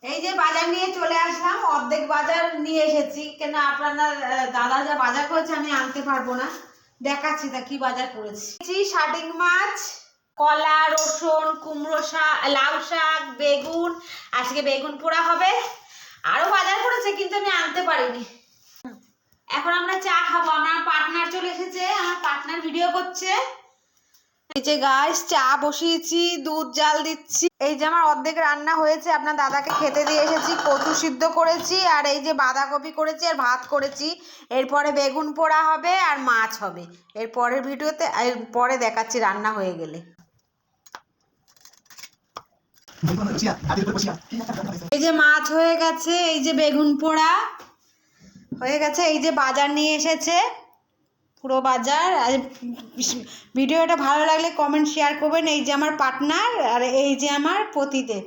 এই যে বাজার নিয়ে চলে আসলাম, অর্ধেক বাজার নিয়ে এসেছি কেন আপনারা দাদা যা বাজার করেছে আমি আনতে পারবো না। দেখাচ্ছি তা কি বাজার করেছি। শাটিং মাছ, কলা, রসুন, কুমড়ো শাক, লাউ শাক, বেগুন, আজকে বেগুন পোড়া হবে। আরো বাজার করেছে কিন্তু আমি আনতে পারিনি। এখন আমরা চা খাবো। আমার পার্টনার চলে এসেছে, আমার পার্টনার ভিডিও করছে। এই যে গাইস চা বসিয়েছি, দুধ জাল দিচ্ছি। এই যে আমার অর্ধেক রান্না হয়েছে, আপনার দাদাকে খেতে দিয়ে এসেছি। কচু সিদ্ধ করেছি আর এই যে বাঁধাকপি করেছি আর ভাত করেছি। এরপরে বেগুন পোড়া হবে আর মাছ হবে। এর পরের ভিডিওতে পরে দেখাচ্ছি রান্না হয়ে গেলে। এই যে মাছ হয়ে গেছে, এই যে বেগুন পোড়া হয়ে গেছে, এই যে বাজার নিয়ে এসেছে পুরো বাজার। আর ভিডিওটা ভালো লাগলে কমেন্ট শেয়ার করবেন। এই যে আমার পার্টনার আর এই যে আমার পতিদেব।